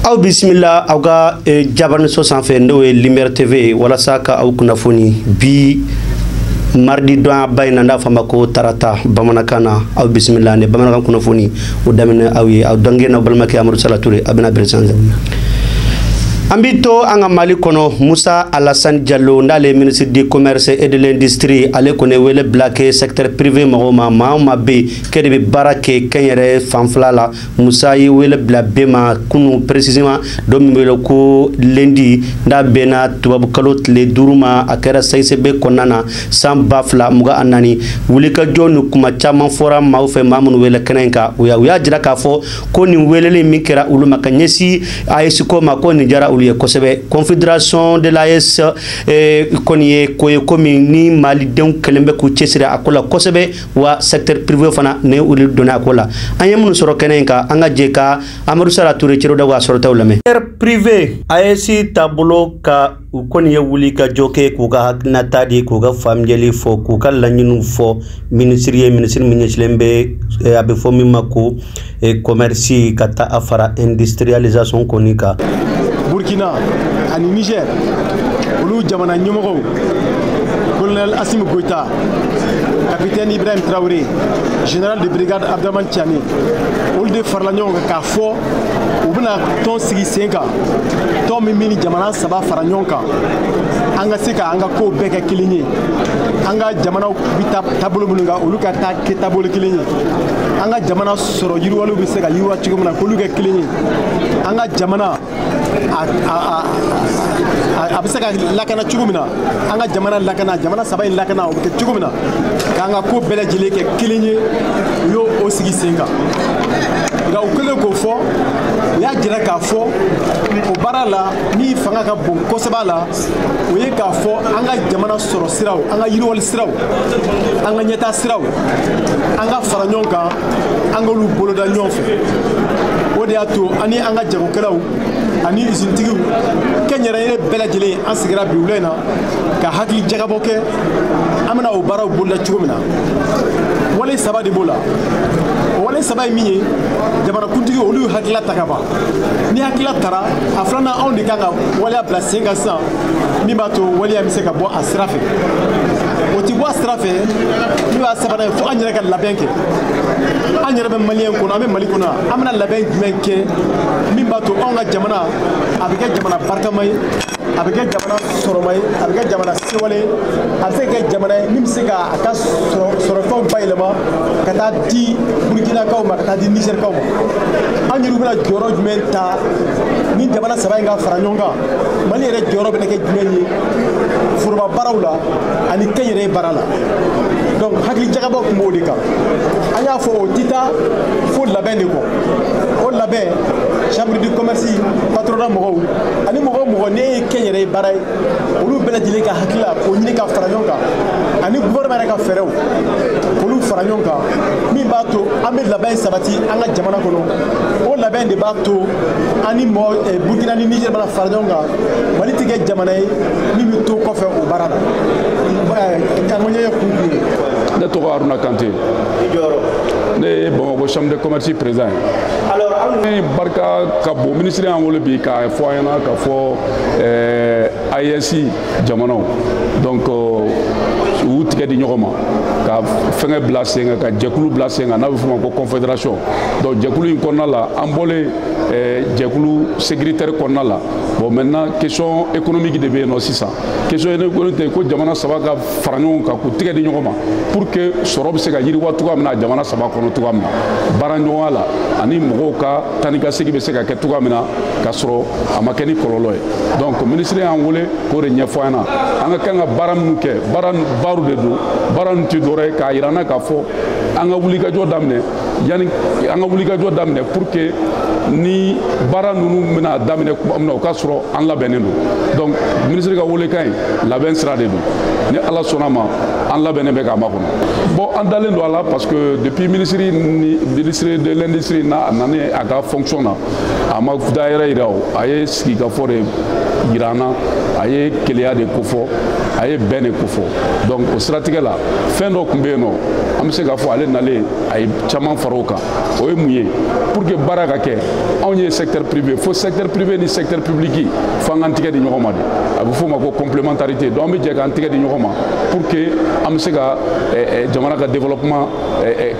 aw bismillah aw ga jabarni so sanfɛ n'o ye Lumière TV walasa ka aw kunnafoni bi mardi don bayna nda fama ko tarata bamanankan na aw bismillah ne bamanankan kunnafoni o daminɛ aw ye aw dɔngɛ na balimakɛ Amadou Sala Touré a bɛna beresanze Ambito anga Mali kono Moussa Alassane Diallo ndale ministre du commerce et de l'industrie ale kone wele blaqué secteur privé ma be kede be barake kenyere fanflala Moussa yi wele bla bema kunu précisément do mimelo ko lundi nda bena tubabu kalo le duruma akera CCB konana sam bafla muga anani wulika jonu kuma chama fora maufe mamun wele kenenka uya jira ka fo ko ni welele mikera uluma kanyesi ayesiko makoni jara Confédération de l'AES konye koye komi ni Mali den kelembe ku cesira akola kosebe wa secteur privé fana ne uli dona akola anyamunu soro kenenka anga jeka Amadou Sala Touré ciro da wa soro tawlame secteur privé AES tablo ka konye wuli ka joke ku ga haknata di ku ga famjeli fo ku ka lanyinu fo ministre minyeslembe abe fo mimako commerce kata afara industrialisation konika Burkina ani Niger olu jamana ñomogo colonel Assimi Goïta capitaine Ibrahim Traoré général de brigade Abdraman Tiani olu de farla ñonga ka fo u bena ton sigi senka ton mini jamana saba fara ñonka anga seka anga ko beka kilinyi anga jamana bita tabolo munga olu ka ta ke tabolo kilinyi anga jamana soro yirwalu bi seka yirwa cigomna ko lu ka kilinyi anga jamana a bɛ se ka lakana cogo min na an ka jamana saba in lakana o bɛ kɛ cogo min na k'an ka ko bɛɛ lajɛlen kɛ kelen ye u y'o o sigi sen kan nka u kɛlen k'o fɔ u y'a jira k'a fɔ o baara la min fanga ka bon kosɛbɛ la o ye k'a fɔ an ka jamana sɔrɔ siraw an ka yiriwali siraw an ka ɲɛtaa siraw an ka fara ɲɔgɔn kan an k'olu boloda ɲɔgɔn fɛ o de y'a to ani an ka jagokɛlaw ani usine-tigiw kɛnyɛrɛye bɛɛ lajɛlen an sigira bi wula in na ka hakili jagabɔ kɛ an bɛna o baaraw boloda cogo min na wale saba de b'o la o wale saba ye min ye jamanakuntigi olu y'u hakilila ta ka ban ni hakilila tara a filanan anw de kan ka waleya bila sen kan sisan min b'a to waleya bɛ se ka bɔ a sira fɛ o ti bɔ a sira fɛ n'o y'a sabanan ye fo an yɛrɛ ka labɛn kɛ an yɛrɛ bɛ maliyɛn kɔnɔ an bɛ Mali kɔnɔ an bɛna labɛn jumɛn kɛ min b'a to anw ka jamana a bɛ kɛ jamana barikama ye a bɛ kɛ jamana sɔrɔma ye a bɛ kɛ jamana sewale ye a bɛ se ka kɛ jamana ye min bɛ se ka a ka sɔrɔfɛnw bayɛlɛma ka taa di Burkinakaw ma ka taa di Nizɛrikaw ma an yɛrɛ bɛna jɔyɔrɔ jumɛn ta ni jamana saba in ka fara ɲɔgɔn kan Mali yɛrɛ jɔyɔrɔ bɛna kɛ jumɛn ye foroba baaraw la ani kɛnyɛrɛye baara la donc hakili jagabɔ tun b'o de kan an y'a fɔ o tɛ taa fo labɛn de kɔ o labɛn chambre du commerce patronat mɔgɔw ani mɔgɔ ne ye kɛnyɛrɛye baara ye olu bɛɛ lajɛlen ka hakilila k'o ɲini ka fara ɲɔgɔn kan ani gouvernement yɛrɛ ka fɛɛrɛw k'olu fara ɲɔgɔn kan min b'a to an bɛ labɛn sabati an ka jamana kɔnɔ o labɛn de b'a to ani Burkina ni Niger bɛna fara ɲɔgɔn kan Mali tɛ kɛ jamana ye min bɛ to kɔfɛ o baara la ne tɔgɔ Aruna Kante ne ye Bamakɔ chambre de commerce président ye barika ka bon ministre y'an wele bi k'a fɔ an ɲɛna k'a fɔ AES jamanaw donc u tigɛ di ɲɔgɔn ma ka fɛngɛ bila sen kan ka jɛkulu bila sen kan n'a bɛ f'o ma ko confédération donc jɛkulu in kɔnɔna la an bɔlen jɛkulu sécuritaire kɔnɔna la bon maintenant question économique de bɛ yen nɔ sisan question économique ko jamana saba ka fara ɲɔgɔn kan k'u tigɛ di ɲɔgɔn ma pour que sɔrɔ bɛ se ka yiriwa cogoya min na jamana saba kɔnɔ cogoya min na baara ɲɔgɔnya la ani mɔgɔw ka taa ni ka segin bɛ se ka kɛ cogoya min na k'a sɔrɔ a ma kɛ ni kɔlɔlɔ ye donc ministre y'an wele k'o de ɲɛfɔ an ɲɛna an ka kan ka baara minnu kɛ baaraw de don baara ninnu tɛ dɔwɛrɛ ye k'a yira an na k'a fɔ an ka wulikajɔ daminɛ yani an ka wulikajɔ daminɛ pour que ni baara ninnu bɛna daminɛ tuma min na o ka sɔrɔ an labɛnnen don donc ministre ka welekan in labɛn sira de don ni Ala sɔnna ma an labɛnnen bɛ k'a makɔnɔ bon an dalen don a la parce que depuis ministre de l'industrie n'a nana a ka fonction na a ma dayɛrɛ yira o a ye sigikafɔ de yira an na a ye keleya de kofɔ a ye bɛn de kofɔ donc o siratigɛ la fɛn dɔ tun bɛ yen nɔ an bɛ se k'a fɔ ale nalen a ye caman fara o kan o ye mun ye pour que baara ka kɛ anw anw secteur privé fo secteur privé ni secteur public fo an tigɛ di ɲɔgɔn ma de a bɛ fɔ o ma ko complémentarité donc an bɛ jɛ k'an tigɛ di ɲɔgɔn ma pour que an bɛ se ka jamana ka développement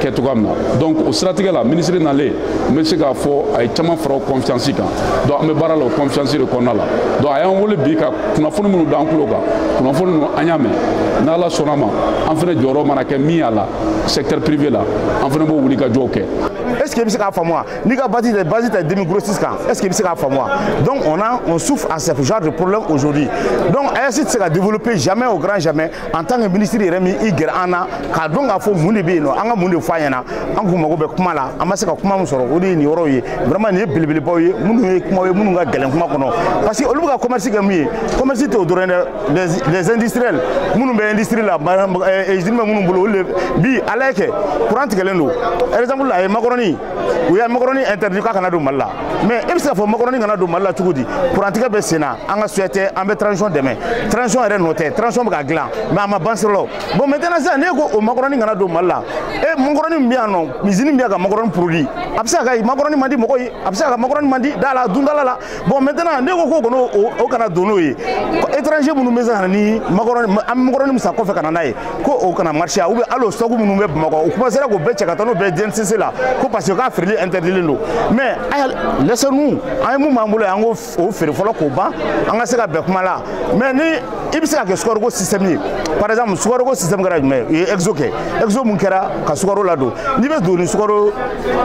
kɛ cogoya min na donc o siratigɛ la ministre nalen n bɛ se k'a fɔ a ye caman fara confiance kan donc an bɛ baara la o confiance de kɔnɔna la donc a y'an wele bi ka kunnafoni minnu d'an tulo kan kunnafoni ninnu an y'a mɛn n'Ala sɔnna ma an fana jɔyɔrɔ mana kɛ min y'a la secteur privé là an fana b'o wuli ka jɔw kɛ. Est-ce qu'il y a un famoi? Ni ka bâti des demi-grossistes. Est-ce qu'il y a un famoi? Donc on souffre à ce genre de problème aujourd'hui. Donc AES se développer jamais au grand jamais en tant que ministre de Rémi Iger Anna ka donc a fo mun de be no anga mun de fayana an ko mago be kuma la amase ka kuma mun soro o de ni woro ye vraiment ni bilibili baw ye mun ye kuma ye mun ga gelen kuma kono parce que olu ka commerce ga mi commerce te odoré les industriels mun be industrie la e jima mun bolo bi alake courant gelen do exemple la e macaroni ou ya macaroni interdit ka kana do malla mais il se faut macaroni kana do malla tugudi courant ga be sena anga souhaiter en be transition demain transition est noté transition ga glan mais ama banselo bon maintenant ça ne ko o macaroni kana do malla e macaroni mbiya no usine mbiya ga macaroni produit absa ga macaroni mandi mo koy absa ga macaroni mandi dala dundala la bon maintenant ne ko kono o kana dono yi étranger munu meza ni macaroni am macaroni musa ko fe kana nay ko o kana marché ou be allo sogu munu be mako o commencer ko be cheka tano be DNCC la ko parce que ka frili interdit lendo mais laissez-nous ay mu mambulo yango o fere folo ko ba anga se ga be kuma la mais ni ibisa ka score go système par exemple score go système garage mais exo mun kera ka sukaro la do ni be do ni sukaro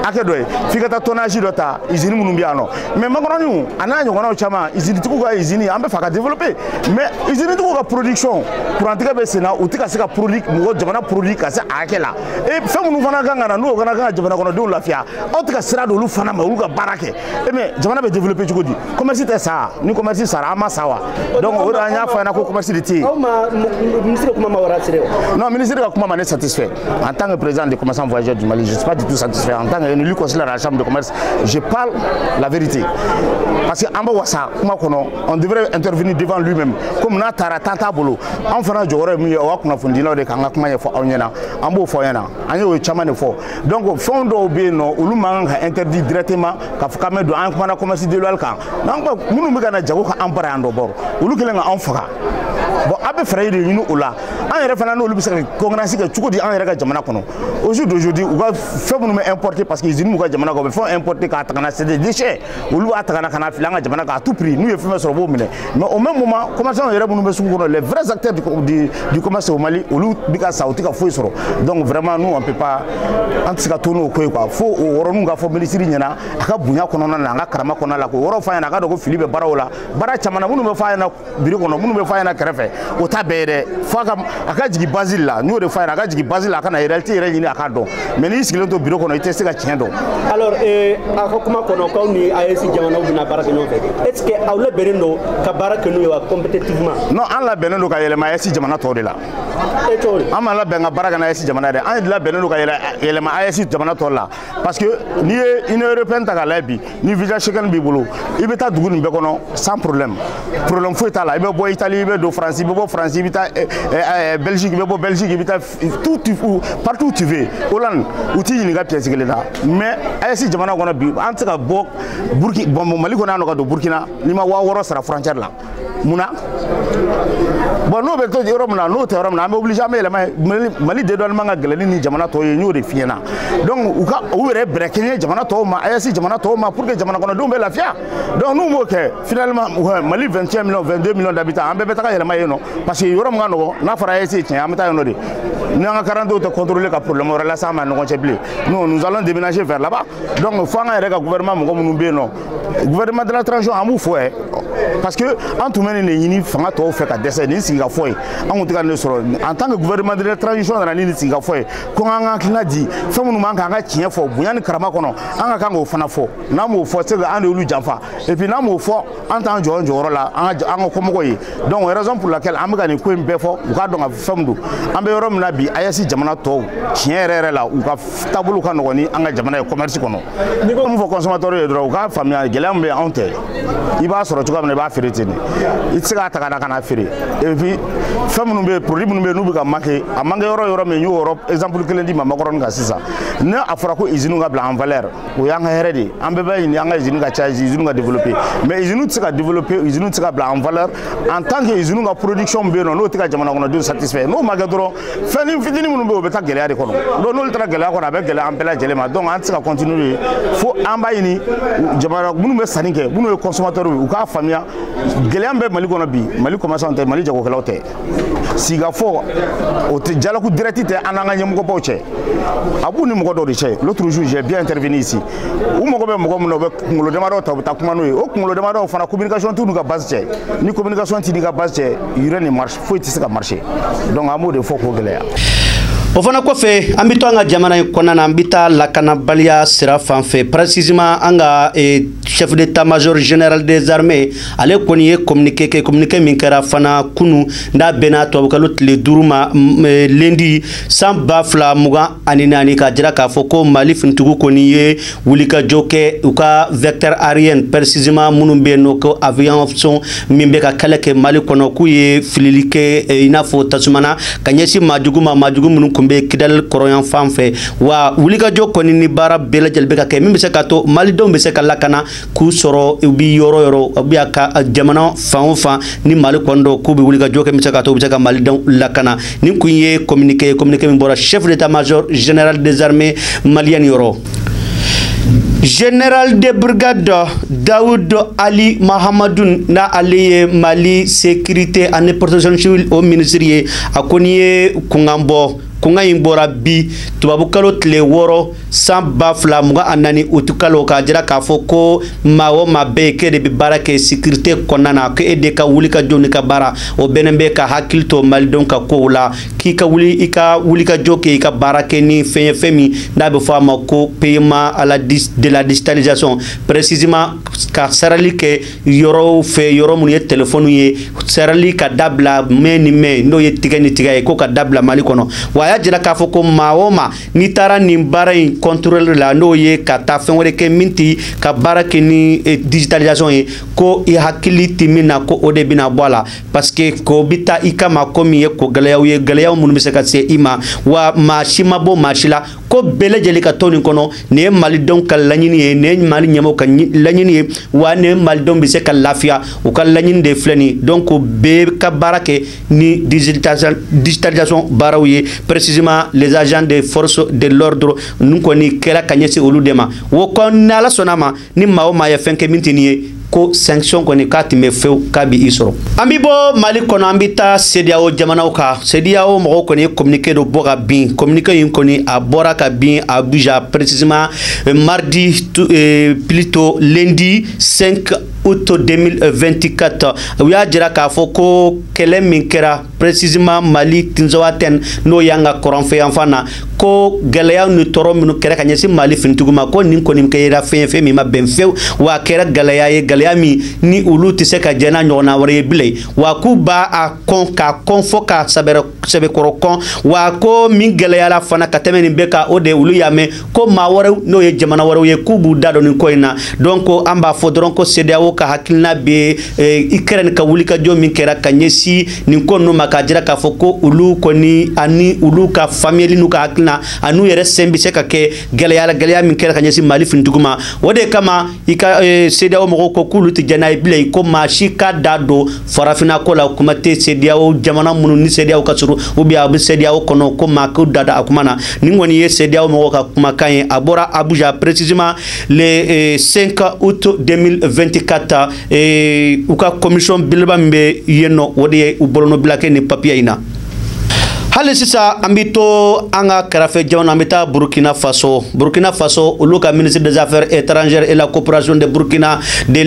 akedo e fikata tonnage do ta usine munum biano mais macaroni ana nyogona o chama usine tuko ga usine ambe faka développer mais usine tuko ga production pour antika be sena utika seka produit mo jamana produit ka se akela e femu fana ga ngana no kana ga jamana kono do lafia otika sira do lu fana ma uga barake e mais jamana be développer tuko di commerce te ça ni commerce sara ama sawa donc o da nya fa na ko commerce de ti ministre kuma ma wara sire non ministre ka kuma ma ne satisfait en tant que président des commerçants voyageurs du Mali je suis pas du tout satisfait en tant qu'élu conseiller à la chambre de commerce je parle la vérité parce que amba wasa kuma kono on devrait intervenir devant lui-même comme na tara tanta bolo en fana jogoro mi o akuna fundina de kanga kuma ye fo awnyana ambo fo yana anyo chama ne fo donc fondo be no ulumanga interdit directement ka fukame do an kuma na commerce de local kan donc munu mi kana jago ka ampara ando bor ulu kelenga an faka bon abe frère de ñu ola an yere fana no lu bisa kongrasi ka chuko di an yere ka jamana kono aujourd'hui ou va faire nous importer parce que ils nous ka jamana ko be font importer ka takana c'est des déchets ou lu atakana kana filanga jamana ka à tout prix nous yefime sur bo mais au même moment commerçant yere bunu be su ko les vrais acteurs du commerce au Mali ou lu bika sauti ka foi soro donc vraiment nous on peut pas antika tono ko quoi faut woro nu ga fo ministre nyana aka bunya kono na nga karama kono la ko woro fa yana ka do ko Philippe Baraola bara chamana bunu be fa yana biro kono bunu be fa yana kerefe o tabere fa aka jigi Basile là nous de fa yana aka jigi Basile aka na réalité réuni aka do mais ni sigilo to biro kono ite se ka tiendo alors aka kuma kono ko ni AES jamana bina baraka no est-ce que awle berendo ka baraka no wa compétitivement non an la berendo ka yelema AES jamana to de la ama la benga baraka na AES jamana de an la berendo ka yelema AES jamana to la parce que ni une européenne ta ka labi ni visa chacun bi bolo ibeta dugu ni be kono sans problème faut eta la ibe bo Italie ibe do France ibe bo France ibe ta Belgique ibe bo Belgique ibe ta tout partout où tu veux Hollande uti ni ga pièce gele da mais AES jamana kono bi an ta bo Burkina bon Mali kono no ka do Burkina ni ma wa woro sara frontière la muna bon no be to Europe na no te Europe na me obligé mais Mali de don manga gele ni jamana to ye nyori fiena donc u were breaking jamana to ma AES jamana to ma pour que jamana kono do be la fia donc nous mo ke finalement Mali 21 millions 22 millions d'habitants ambe betaka yele maye no parce que Europe ngano na fara AES tien ameta yo no de nanga 42 te contrôler ka problème relation ma no chebli nous allons déménager vers là-bas donc faut nga rega gouvernement mo mu be no gouvernement de la transition amu fo parce que en tout mene ni fanga to fait ka dessert ni singa foi en tout cas en tant que gouvernement de la transition na ni singa foi ko nga kina di famu nu manka nga tien fo buyan karama kono anga ka ngo fana fo na mo fo te ga anu jamfa et puis na mo fo en tant joro la anga ko mo ko yi donc raison pour laquelle am ga ni ko mbe fo ka donc famu du ambe yorom na bi ayasi jamana tɔw tiɲɛ yɛrɛ la u ka taabolo ka nɔgɔn ni an ka jamana ye commerce kɔnɔ ni ko mun fɔ consommateur ye dɔrɔn u ka faamuya gɛlɛya min bɛ anw tɛ i b'a sɔrɔ cogoya min na i b'a feere ten de i tɛ se k'a ta ka na ka na feere et puis fɛn minnu bɛ yen produit minnu bɛ yen n'u bɛ ka manquer a manquer yɔrɔ min n y'o yɔrɔ exemple kelen di ma Makɔrɔni kan sisan ne a fɔra ko usine ka bila en valeur o y'an ka hɛrɛ de ye an bɛɛ bɛ ɲini an ka usine ka caya usine ka développer mais usine tɛ se ka développer usine tɛ se ka bila en valeur en tant que usine ka production bɛ yen nɔ n'o tɛ ka jamana kɔnɔdenw satisfait n'o ma kɛ dɔrɔn fɛn fitinin minnu bɛ yen o bɛ taa gɛlɛya de kɔnɔ donc n'olu taara gɛlɛya kɔnɔ a bɛ gɛlɛya an bɛɛ lajɛlen ma donc an tɛ se ka continuer fo an b'a ɲini jamana minnu bɛ sanni kɛ minnu ye consommateur ye u k'a faamuya gɛlɛya bɛ Mali kɔnɔ bi Mali commerçant tɛ Mali jagokɛlaw tɛ siga fɔ o tɛ dialogue direct tɛ an n'an ka ɲɛmɔgɔbaw cɛ a b'u ni mɔgɔ dɔw de cɛ l'autre jour j'ai bien intervenu ici u mago bɛ mɔgɔ min na u bɛ kunkolo damadɔ ta u bɛ taa kuma n'o ye o kunkolo damadɔ fana communication t'u n'u ka base cɛ ni communication t'i n'i ka base cɛ rien ne marche foyi tɛ se ka marcher donc an b'o de fɔ k'o gɛlɛya. O fana kɔfɛ an bɛ to an ka jamana in kɔnɔna na an bɛ taa lakanabaliya sira fan fɛ précisément an ka chef d'état-major général des armées ale kɔni ye communiqué min kɛra fana kunu n'a bɛnna tubabukalo tile 5 ma lundi san 2024 ka jira k'a fɔ ko Mali finitigiw kɔni ye wulikajɔ kɛ u ka vecteur aérien précisément minnu bɛ yen nɔ ko avion min bɛ ka kɛlɛ kɛ Mali kɔnɔ k'u ye filili kɛ i n'a fɔ tasumana ka ɲɛsin maajugu minnu kun bɛ Kidal kɔrɔyan fan fɛ wa wulikajɔ kɔni ni baara bɛɛ lajɛlen bɛ ka kɛ min bɛ se ka to malidenw bɛ se ka lakana k'u sɔrɔ u bi yɔrɔ u bɛ ka jamana fan o fan ni Mali kɔni dɔ k'u bɛ wulikajɔ kɛ min bɛ se ka to u bɛ se ka malidenw lakana nin kun ye communiqué min bɔra chef d'état-major général des armées maliennes yɔrɔ. Général de brigade Daoud Ali Mahamadou na ale Mali sécurité et protection civile au ministère a koni kungambo kunga in bɔra bi tubabukalo tile 6 san 2024 utukalo ka jira k'a fɔ ko maa o maa bɛɛ k'e de bɛ baara kɛ sécurité kɔnɔna na k'e de ka wuli ka jɔ ni ka baara o bɛnnen bɛ ka hakili to malidenw ka kow la k'i ka wuli i ka wuli ka jɔ kɛ i ka baara kɛ ni fɛn ye fɛn min n'a bɛ fɔ a ma ko paiement de la digitalisation précisément ka sarali kɛ yɔrɔw fɛ yɔrɔ minnu ye téléphone ye sarali ka dabila mɛn ni mɛn n'o ye tigɛ ni tigɛ ye ko ka dabila Mali kɔnɔ wa a y'a jira k'a fɔ ko maa o maa n'i taara nin baara in contrôle la n'o ye ka taa fɛn wɛrɛ kɛ min tɛ ka baara kɛ ni digitalisation ye ko i hakili tɛ min na ko o de bɛna bɔ a la parce que ko bɛ taa i kama ko min ye ko gɛlɛyaw ye gɛlɛyaw minnu bɛ se ka se i ma wa maa si ma bɔ maa si la ko bɛɛ lajɛlen ka to nin kɔnɔ nin ye malidenw ka laɲini ye nin ye Mali ɲɛmɔgɔw ka laɲini ye wa nin ye malidenw bɛ se ka lafiya u ka laɲini de filɛ nin ye donc o bɛɛ ka baara kɛ ni digitalisation baaraw ye précisément les agents des forces de l'ordre nous kɔni kɛra ka ɲɛsin olu de ma o kɔni ni Ala sɔnna ma ni maa o maa ye fɛn kɛ min tɛ nin ye ko sanction kɔni k'a tun bɛ fewu k'a bɛ i sɔrɔ. An bɛ bɔ Mali kɔnɔ an bɛ taa CEDEAO jamanaw kan CEDEAO mɔgɔw kɔni ye communiqué dɔ bɔ ka bin communiqué in kɔni a bɔra ka bin Abuja précisément mardi plutôt lundi 5 août 2024 u y'a jira k'a fɔ ko kɛlɛ min kɛra précisément Mali Tinzawatène n'o y'an ka kɔrɔnfɛ yanfan na ko gɛlɛya ni tɔɔrɔ minnu kɛra ka ɲɛsin Mali finitigiw ma ko nin kɔni kɛra fɛn min ma bɛn fewu wa a kɛra gɛlɛya ye gɛlɛya min ni olu tɛ se ka jɛ n'a ɲɔgɔnna wɛrɛ ye bilen wa k'u b'a kɔn k'a kɔn fɔ ka sɛbɛkɔrɔ kɔn wa ko min gɛlɛyara fana ka tɛmɛ nin bɛɛ kan o de olu y'a mɛn ko maa wɛrɛw n'o ye jamana wɛrɛw ye k'u b'u da don nin ko in na donc an b'a fɔ dɔrɔn ko CEDEAO ka hakilina bɛ Ukraine ka wulikajɔ min kɛra ka ɲɛsin nin ko ninnu ma k'a jira k'a fɔ ko olu kɔni ani olu ka faamuyali n'u ka hakilina a n'u yɛrɛ sen bɛ se ka kɛ gɛlɛya min kɛra ka ɲɛsin Mali finitigiw ma o de kama i ka CEDEAO mɔgɔw ko k'olu tɛ jɛn n'a ye bilen ko maa si ka da don farafinna ko la kuma tɛ CEDEAO jamana minnu ni CEDEAO ka surun ou bien a bɛ CEDEAO kɔnɔ ko maa k'u da a kuma na nin kɔni ye CEDEAO mɔgɔw ka kumakan ye a bɔra Abuja précisément le 5 août 2024 u ka commission belebeleba min bɛ yen nɔ o de ye u bolonɔbila kɛ nin papier in na. Hali sisan an bɛ to an ka kɛrɛfɛ jamana an bɛ taa Burkina Faso olu ka ministre des affaires étrangères et la coopération de Burkina B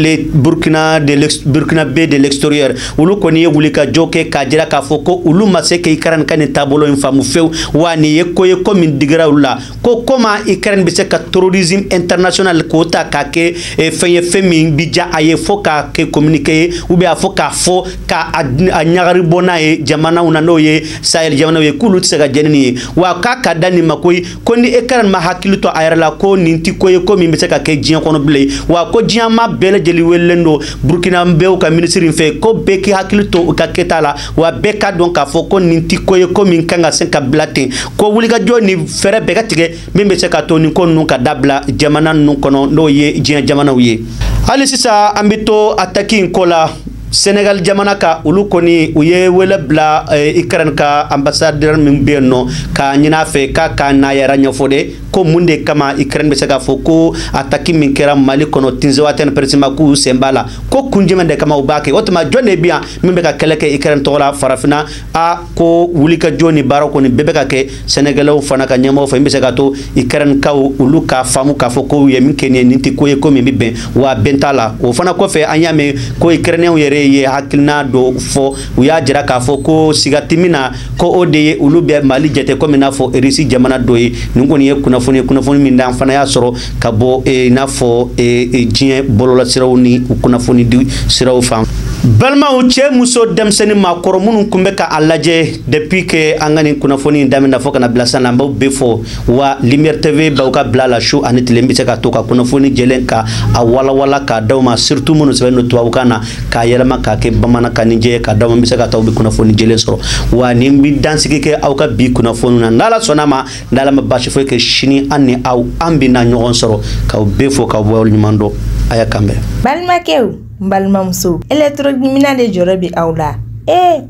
de l'extérieur olu kɔni ye wulikajɔ kɛ k'a jira k'a fɔ ko olu ma se ka Ukraine ka nin taabolo in faamu fewu wa nin ye ko ye ko min digira olu la ko comment Ukraine bɛ se ka terrorisme international k'o ta k'a kɛ fɛn ye fɛn min bi ja a ye fo k'a kɛ communiqué ye ou bien a fɔ k'a fɔ k'a ɲagari bɔ n'a ye jamanaw na n'o ye Sahel jamanaw ye k'olu tɛ se ka jɛni nin ye wa k'a ka da nin ma koyi ko ni e kana ma hakili to a yɛrɛ la ko nin tɛ ko ye ko min bɛ se ka kɛ diɲɛ kɔnɔ bilen wa ko diɲɛ maa bɛɛ lajɛlen welelen don burukinabew ka minisiri in fɛ ko bɛɛ k'i hakili to u ka kɛta la wa bɛɛ ka dɔn k'a fɔ ko nin tɛ ko ye ko min kan ka se ka bila ten ko wulikajɔ ni fɛɛrɛ bɛɛ ka tigɛ min bɛ se ka to nin ko ninnu ka dabila jamana ninnu kɔnɔ n'o ye diɲɛ jamanaw ye hali sisan an bɛ to ataki in ko la Senegal jamana ka olu kɔni u ye wele bila Ukraine ka ambassadeur min bɛ yen nɔ ka ɲin'a fɛ k'a ka n'a yɛrɛ ɲɛfɔ de ko mun de kama Ukraine bɛ se k'a fɔ ko ataki min kɛra Mali kɔnɔ Tinzawatène précisément k'u sen b'a la ko kun jumɛn de kama u b'a kɛ o tuma jɔn de bɛ yan min bɛ ka kɛlɛ kɛ Ukraine tɔgɔ la farafinna ko wulikajɔ ni baara kɔni bɛɛ bɛ ka kɛ Sénégalais fana ka ɲɛmɔgɔ fɛ min bɛ se ka to Ukraine kaw olu ka faamu k'a fɔ ko u ye min kɛ nin tɛ ko ye ko min bɛ bɛn wa bɛn t'a la o fana kɔfɛ an y'a mɛn ko Ukrainiens yɛrɛ ye hakilina dɔ fɔ u y'a jira k'a fɔ ko sigati min na ko o de ye olu bɛ Mali jate komi n'a fɔ Russie jamana dɔ ye nin kɔni ye kunnafoni min d'an fana y'a sɔrɔ ka bɔ i n'a fɔ diɲɛ bɔlɔlɔsiraw ni kunnafoni di siraw fan balimaw cɛ muso denmisɛnnin maakɔrɔ minnu kun bɛ ka a lajɛ depuis que an ka nin kunnafoni in daminɛ fɔ kana bila san na an b'aw bɛɛ fɔ wa Lumière TV b'aw ka bila la su ani tile bɛ se ka to ka kunnafoni jɛlen ka a walawala k'a d'aw ma surtout minnu sɛbɛn don tubabukan na k'a yɛlɛma k'a kɛ bamanankan ni jɛ k'a d'aw ma bɛ se ka taa u bɛ kunnafoni jɛlen sɔrɔ wa nin bɛ dansigi kɛ aw ka bi kunnafoni na n'Ala sɔnna ma n'Ala ma baasi foyi kɛ sini an ni aw an bɛna ɲɔgɔn sɔrɔ k'aw bɛɛ fɔ k'aw bɔ ɲuman dɔn a y'a kan bɛn. Balimakɛw balimamuso électronique de jɔrɔ bi aw la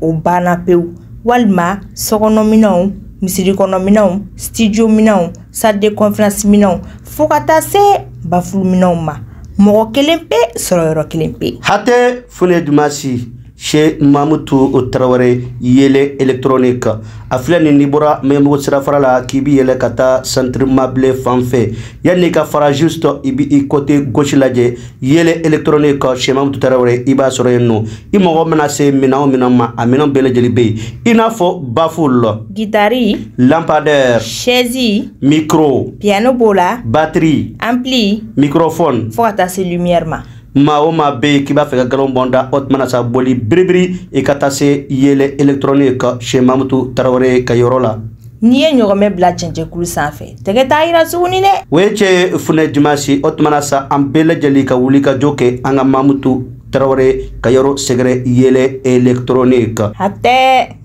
o banna pewu walima sokɔnɔminɛnw misiri kɔnɔminɛnw studio minɛnw salle de conférence minɛnw fo ka taa se bafuluminɛnw ma mɔgɔ kelen pe sɔrɔ yɔrɔ kelen pe hatɛ fune dumasi Chez Mamoutou Traoré yele électronique a filɛ ni bɔra Membo sira fara la k'i bi yɛlɛ ka taa centre meublé fan fɛ yanni ka fara juste i bi i côté gauche lajɛ yele électronique chez Mamoutou Traoré i b'a sɔrɔ yen nɔ i mɔgɔ mana se minɛn o minɛn ma a minɛn bɛɛ lajɛlen bɛ yen i n'a fɔ baffle guitare lampadaire chaise micro piano b'o la batterie ampli microphone fo ka taa se lumière ma ma o ma be k'i b'a fɛ ka galon bonda otmana sa boli biribiri i ka taa se yele électronique chez Mamoutou Traoré ka yɔrɔ la ni ye ɲɔgɔmɛ bila cɛncɛnkulu sanfɛ tɛgɛ t'a yira suguni dɛ o ye cɛ funɛ dimanche otmana sa an bɛɛ lajɛlen ka wuli ka jɔ kɛ an ka Mamoutou Traoré ka yɔrɔ sɛgɛrɛ yele électronique hatɛ